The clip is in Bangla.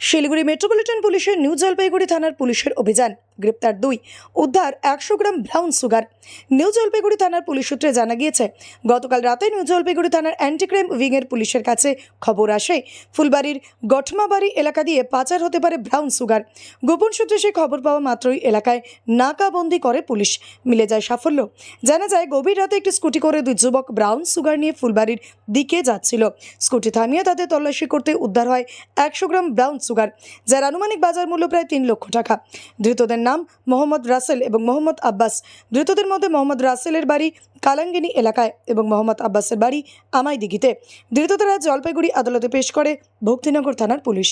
শিলিগুড়ি মেট্রোপলিটন পুলিশের নিউ জলপাইগুড়ি থানার পুলিশের অভিযান, গ্রেপ্তার 2, উদ্ধার 100 gram brown sugar. New Jalpaiguri থানার পুলিশ সূত্রে জানা গিয়েছে, গতকাল রাতে নিউ জলপাইগুড়ি থানার অ্যান্টি ক্রাইম উইংয়ের পুলিশের কাছে খবর আসে ফুলবাড়ির গঠমাবাড়ি এলাকা দিয়ে পাচার হতে পারে ব্রাউন সুগার। গোপন সূত্রে সেই খবর পাওয়া মাত্রই এলাকায় নাকাবন্দি করে পুলিশ। মিলে যায় সাফল্য। জানা যায়, গভীর রাতে একটি স্কুটি করে 2 যুবক ব্রাউন সুগার নিয়ে ফুলবাড়ির দিকে যাচ্ছিল। স্কুটি থামিয়ে তাদের তল্লাশি করতে উদ্ধার হয় 100 গ্রাম ব্রাউন সুগার, যার আনুমানিক বাজার মূল্য প্রায় 3 লক্ষ টাকা। ধৃতদের নাম মোহাম্মদ রাসেল এবং মোহাম্মদ আব্বাস। ধৃতদের মধ্যে মোহাম্মদ রাসেলের বাড়ি কালাঙ্গিনী এলাকায় এবং মোহাম্মদ আব্বাসের বাড়ি আমাইদিঘিতে। ধৃতদের আজ জলপাইগুড়ি আদালতে পেশ করে ভক্তিনগর থানার পুলিশ।